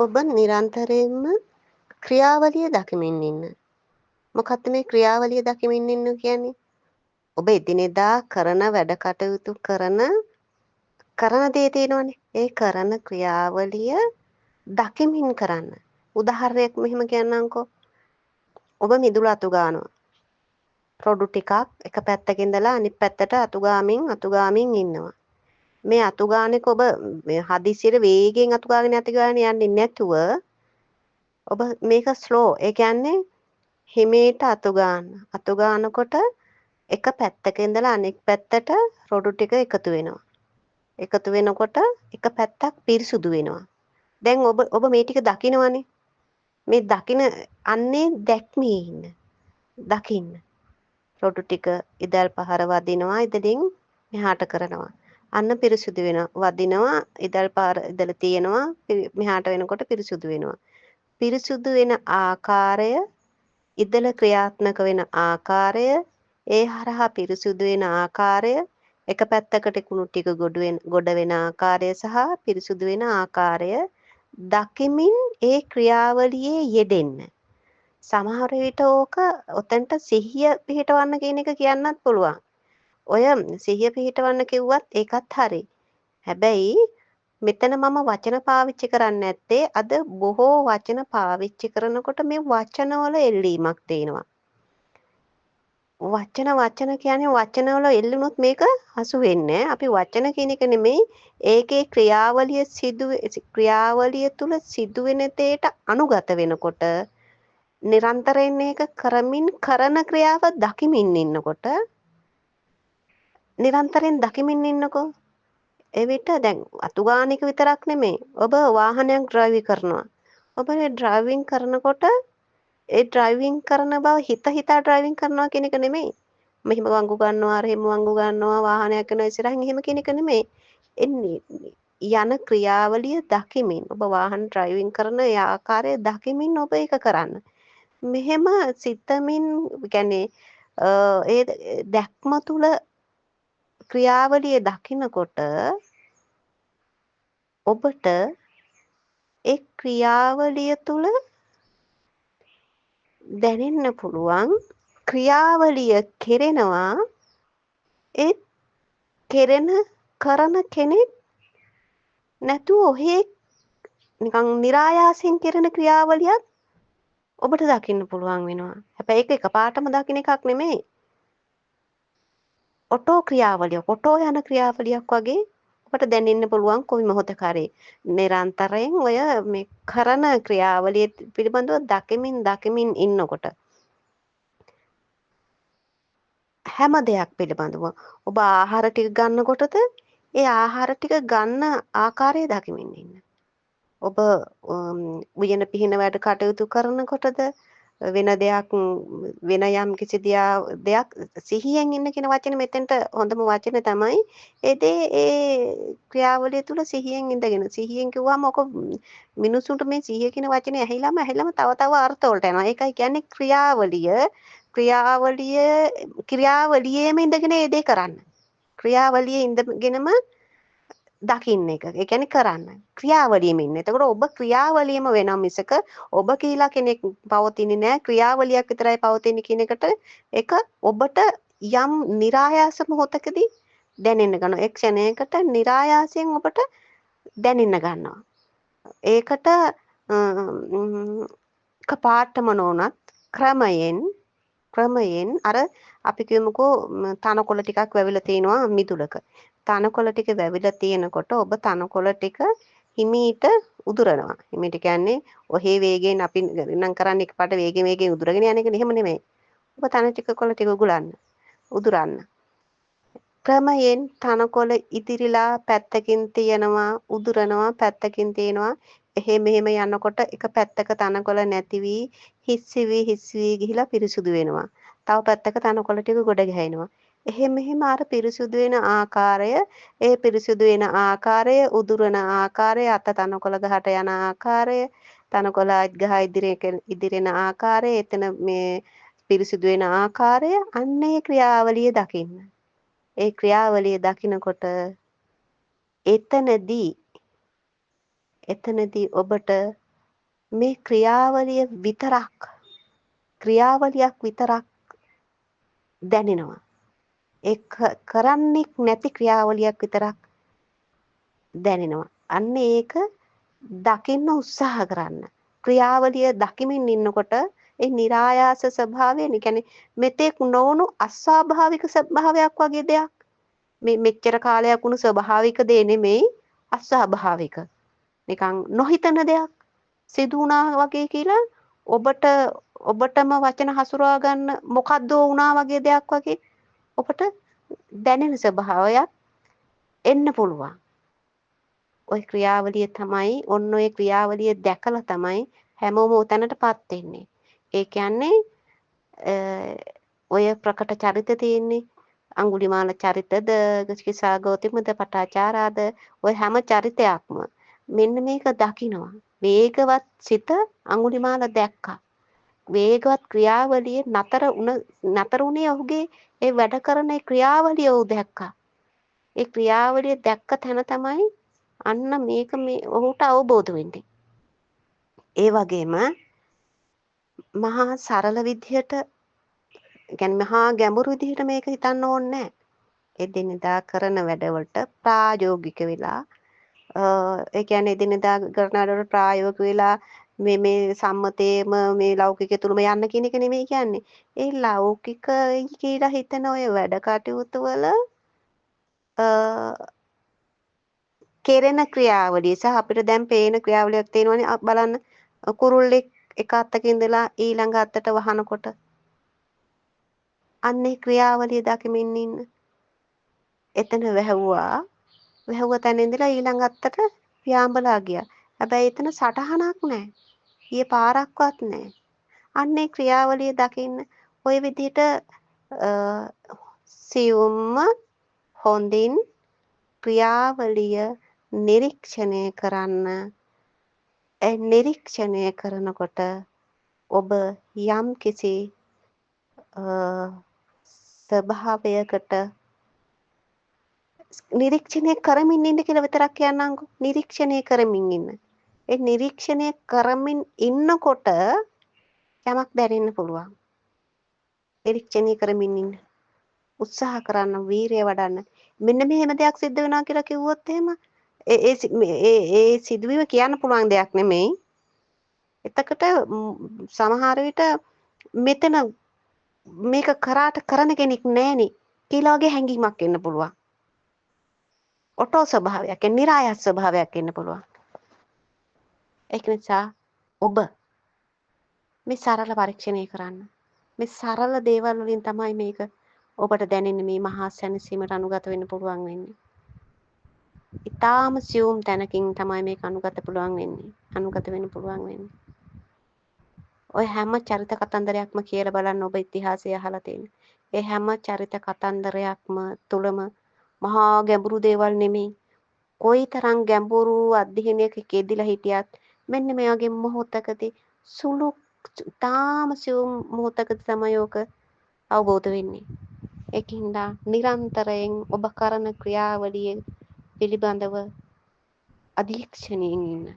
ඔබ නිරන්තරයෙන්ම ක්‍රියාවලිය දකිමින් ඉන්න. මොකක්ද මේ ක්‍රියාවලිය දකිමින් ඉන්න කියන්නේ? ඔබ එදිනෙදා කරන වැඩ කටයුතු කරන දේ තියෙනවනේ. ඒ කරන ක්‍රියාවලිය දකිමින් කරන්න. උදාහරණයක් මෙහෙම කියන්නම්කෝ. ඔබ මිදුළු අතු ගන්නවා. රොඩු ටිකක් එක පැත්තක ඉඳලා අනිත් පැත්තට අතු ගාමින් ඉන්නවා. මේ අතු ගානක ඔබ හදිසියෙ වේගෙන් අතු ගාගෙන යන්නේ නැතුව ඔබ මේක ස්ලෝ. ඒ කියන්නේ හිමීට අතු ගන්න. අතු ගන්නකොට එක පැත්තක ඉඳලා අනෙක් පැත්තට රොඩු ටික එකතු වෙනවා. එකතු වෙනකොට එක පැත්තක් පිරිසුදු වෙනවා. දැන් ඔබ මේ ටික දකිනවනේ. මේ දකින අන්නේ දැක්මේ ඉන්න. දකින්න. රොඩු ටික ඉදල් පහර වදිනවා. ඉදලින් මෙහාට කරනවා. අන්න පිරිසුදු වෙනවා. වදිනවා. ඉදල් පහර ඉදල තියෙනවා. මෙහාට වෙනකොට පිරිසුදු වෙනවා. පිරිසුදු වෙන ආකාරය, ඉදල ක්‍රියාත්මක වෙන ආකාරය, ඒ හරහා පිරිසුදු වෙන ආකාරය, එක පැත්තකට කුණු ටික ගොඩ වෙන ආකාරය සහ පිරිසුදු වෙන ආකාරය දකිමින් ඒ ක්‍රියාවලියේ යෙදෙන්න. සමහර විට ඔතෙන්ට සිහිය පිහිටවන්න කියන එක කියන්නත් පුළුවන්. ඔය සිහිය පිහිටවන්න කිව්වත් ඒකත් හරි. හැබැයි මෙතන මම වචන පාවිච්චි කරන්නේ නැත්තේ අද බොහෝ වචන පාවිච්චි කරනකොට මේ වචනවල එල්ලීමක් තියෙනවා. වචන කියන්නේ වචනවල එල්ලුනොත් මේක හසු වෙන්නේ. අපි වචන කියන එක නෙමෙයි ඒකේ ක්‍රියාවලිය තුල සිදුවෙන දෙයට අනුගත වෙනකොට නිරන්තරයෙන් ඒක කරන ක්‍රියාව දකිමින් ඉන්නකොට නිරන්තරයෙන් දකිමින් ඉන්නකෝ එවිට දැන් අතුගානික විතරක් නෙමෙයි ඔබ වාහනයක් ඩ්‍රයිවි කරනවා. ඔබ ඩ්‍රයිවිං කරනකොට ඒ ඩ්‍රයිවිං කරන බව හිතා ඩ්‍රයිවිං කරනවා කියන එක නෙමෙයි. මෙහිම වංගු ගන්නවා අර එහෙම වංගු ගන්නවා වාහනයක් යනවා ඉස්සරහින් එහෙම කියන එක නෙමෙයි. එන්නේ යන ක්‍රියාවලිය දකිමින් ඔබ වාහන ඩ්‍රයිවිං කරන ඒ ආකාරය දකිමින් ඔබ ඒක කරන්න. මෙහෙම සිතමින් කියන්නේ ඒ දැක්ම තුල ක්‍රියාවලිය දකිනකොට ඔබට ඒ ක්‍රියාවලිය තුල දැනෙන්න පුළුවන් ක්‍රියාවලිය කෙරෙනවා ඒ කරන කෙනෙක් නැතුව ඔහේ නිකන් નિરાයාසයෙන් කෙරෙන ක්‍රියාවලියක් ඔබට දකින්න පුළුවන් වෙනවා. හැබැයි ඒක එකපාරටම දකින්න එකක් නෙමෙයි. ඔටෝ යන ක්‍රියාවලියක් වගේ ඔබට දැනෙන්න පුළුවන් කොයි මොහොතක හරි. නිරන්තරයෙන් ඔය මේ කරන ක්‍රියාවලිය පිළිබඳව දකිමින් ඉන්නකොට හැම දෙයක් පිළිබඳව ඔබ ආහාර ටික ගන්නකොටද ඒ ආහාර ටික ගන්න ආකාරය දකිමින් ඉන්න. ඔබ උයන පිහින වැඩ කටයුතු කරනකොටද වෙන යම් කිසි දෙයක් සිහියෙන් ඉන්න කියන වචනේ මෙතෙන්ට හොඳම වචනේ තමයි ඒ ක්‍රියාවලිය තුල සිහියෙන් ඉඳගෙන සිහියෙන් කිව්වම ඔක මිනිසුන්ට මේ සිහිය කියන වචනේ ඇහිලම තව අර්ථ වලට යනවා. ඒකයි කියන්නේ ක්‍රියාවලියේම ඉඳගෙන ඒ දේ කරන්න. ක්‍රියාවලියේ ඉඳගෙනම දකින්න එක. ඒ කියන්නේ කරන්න. ක්‍රියාවලියෙම ඉන්න. එතකොට ඔබ ක්‍රියාවලියෙම වෙනවා මිසක ඔබ කියලා කෙනෙක් පවතින්නේ නැහැ. ක්‍රියාවලියක් විතරයි පවතින්නේ කියන එකට ඒක ඔබට යම් નિરાයාස මොහොතකදී දැනෙන්න ගන්නවා. ඒ ක්ෂණයකට નિરાයාසයෙන් ඔබට දැනෙන්න ගන්නවා. ඒකට කපාටම නොඋනත් ක්‍රමයෙන් අර අපි කියමුකෝ තනකොළ ටිකක් වැවිලා තිනවා මිදුලක. තනකොළ ටික වැවිලා තියෙනකොට ඔබ තනකොළ ටික හිමීට උදුරනවා. හිමීට කියන්නේ ඔහේ වේගයෙන් අපි නම් කරන්නේ එකපාරට වේගෙන් උදුරගෙන යන එක නෙමෙයි. නෙමෙයි. ඔබ කොළ ටික උදුරන්න. ක්‍රමයෙන් තනකොළ ඉදිරිලා පැත්තකින් තියනවා, උදුරනවා, පැත්තකින් තියනවා. එහෙම යනකොට එක පැත්තක තනකොළ නැති වී හිස් වී ගිහිලා පිරිසුදු වෙනවා. තව පැත්තක තනකොළ ටික ගොඩ ගැහෙනවා. එහෙම අර පිරිසුදු වෙන ආකාරය, ඒ පිරිසුදු වෙන ආකාරය, උදුරන ආකාරය, අත තනකොළ ගහට යන ආකාරය, තනකොළ ගහ ඉදිරෙන ආකාරය, එතන මේ පිරිසුදු වෙන ආකාරය, අන්නේ ක්‍රියාවලිය දකින්න. ඒ ක්‍රියාවලිය දකිනකොට එතනදී ඔබට මේ ක්‍රියාවලියක් විතරක් දැනෙනවා. ඒ කරන්නේ නැති ක්‍රියාවලියක් විතරක් දැනෙනවා. අන්න ඒක දකින්න උත්සාහ කරන්න. ක්‍රියාවලිය දකිමින් ඉන්නකොට ඒ નિરાයාස ස්වභාවය, ඒ කියන්නේ මෙතෙක් නොවුණු අස්වාභාවික ස්වභාවයක් වගේ දෙයක්. මේ මෙච්චර කාලයක් වුණු ස්වභාවික දේ නෙමෙයි, අස්වාභාවික. නිකන් නොහිතන දෙයක් සිදු වුණා වගේ කියලා ඔබටම වචන හසුරවා ගන්න මොකද්ද වුණා වගේ දෙයක් වගේ ඔබට දැනෙන ස්වභාවයක් එන්න පුළුවන්. ওই ක්‍රියාවලිය තමයි, ඔන්න ඔය ක්‍රියාවලිය දැකලා තමයි හැමෝම උතැනටපත් වෙන්නේ. ඒ කියන්නේ ඔය ප්‍රකට චරිත තියෙන්නේ. අඟුලිමාල චරිතද, කිසා ගෞතමද, පටාචාරාද, ඔය හැම චරිතයක්ම මෙන්න මේක දකිනවා. වේගවත් සිත අඟුලිමාල දැක්කා. වේගවත් ක්‍රියාවලිය නතර උනේ ඔහුගේ ඒ වැඩ කරන ඒ ක්‍රියාවලිය ඔහු දැක්කා. ඒ ක්‍රියාවලිය දැක්ක තැන තමයි අන්න මේක ඔහුට අවබෝධ වෙන්නේ. ඒ වගේම මහා සරල විදිහට, කියන්නේ මහා ගැඹුරු විදිහට මේක හිතන්න ඕනේ නැහැ. එදිනෙදා කරන වැඩවලට ප්‍රායෝගික වෙලා, ඒ කියන්නේ එදිනෙදා කරන වැඩවලට ප්‍රායෝගික වෙලා මේ සම්මතේම මේ ලෞකිකය තුලම යන්න කියන එක නෙමෙයි කියන්නේ. ඒ ලෞකික කියලා හිතන ඔය වැඩ කටයුතු වල කෙරෙන ක්‍රියාවලිය සහ අපිට දැන් පේන ක්‍රියාවලියක් තියෙනවනේ බලන්න. කුරුල්ලෙක් එක අත්තක ඉඳලා ඊළඟ අත්තට වහනකොට අන්නේ ක්‍රියාවලිය දකිමින් ඉන්න. එතන වැහුව තැන ඉඳලා ඊළඟ අත්තට පියාඹලා ගියා. හැබැයි එතන සටහනක් නැහැ. ඊයේ පාරක්වත් නැහැ. අන්නේ ක්‍රියාවලිය දකින්න ওই විදිහට සියුම්ම හොඳින් ක්‍රියාවලිය නිරීක්ෂණය කරන්න. ඒ නිරීක්ෂණය කරනකොට ඔබ යම් කිසි ස්වභාවයකට නිරීක්ෂණය කරමින් ඉන්න කියලා විතරක් කියන්නම්කෝ. නිරීක්ෂණය කරමින් ඉන්න. ඒ නිරීක්ෂණය කරමින් ඉන්නකොට යමක් දැනෙන්න පුළුවන්. නිරීක්ෂණය කරමින් ඉන්න. උත්සාහ කරන්න, වීරිය වඩන්න. මෙන්න මෙහෙම දෙයක් සිද්ධ වෙනවා කියලා කිව්වොත් එහෙම ඒ සිදුවීම කියන්න පුළුවන් දෙයක් නෙමෙයි. එතකොට සමහර විට මෙතන මේක කරාට කරන කෙනෙක් නැහෙනි කියලා වගේ හැඟීමක් එන්න පුළුවන්. ඔටෝ ස්වභාවයක්, නිරායස් ස්වභාවයක් එන්න පුළුවන්. ඒක නිසා ඔබ මේ සරල පරීක්ෂණය කරන්න. මේ සරල දේවල් වලින් තමයි මේක ඔබට දැනෙන්නේ, මේ මහා සැනසීමට අනුගත වෙන්න පුළුවන් වෙන්නේ. ඊටාම සියුම් තැනකින් තමයි මේක අනුගත වෙන්න පුළුවන් වෙන්නේ. ඔය හැම චරිත කතන්දරයක්ම කියලා බලන්න ඔබ ඉතිහාසය අහලා තියෙන. ඒ හැම චරිත කතන්දරයක්ම තුලම මහා ගැඹුරු දේවල් නෙමෙයි. කොයිතරම් ගැඹුරු අධ්‍යයනයක යෙදিলা හිටියත් මෙන්න මේ වගේ මොහොතකදී සුළු තාම සියුම් මොහොතකදී තමයි ඔක අවබෝධ වෙන්නේ. ඒකින්ද නිරන්තරයෙන් ඔබ කරන ක්‍රියාවලිය පිළිබඳව අධීක්ෂණයෙන් ඉන්න.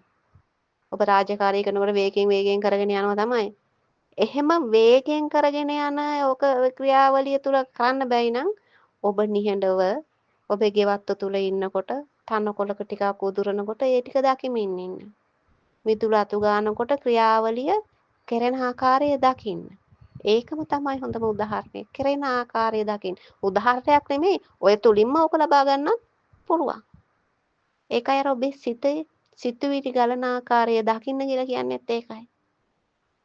ඔබ රාජකාරී කරනකොට වේගෙන් කරගෙන යනවා තමයි. එහෙම වේගෙන් කරගෙන යන ඔක ක්‍රියාවලිය තුල කරන්න බැයි නම් ඔබ නිහඬව ඔබේ ගෙවත්ත තුල ඉන්නකොට තනකොළක ටිකක් උදුරනකොට ඒ ටික දකිමින් ඉන්න. මිදුල අතු ගන්නකොට ක්‍රියාවලිය කෙරෙන ආකාරය දකින්න. ඒකම තමයි හොඳම උදාහරණය. කෙරෙන ආකාරය දකින්න. උදාහරණයක් නෙමෙයි, ඔය තුලින්ම ඔක ලබා ගන්නත් පුළුවන්. ඒකයි අර ඔබේ සිතුවිලි ගලන ආකාරය දකින්න කියලා කියන්නේත් ඒකයි.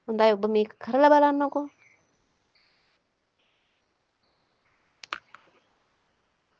හොඳයි ඔබ මේක කරලා බලන්නකෝ.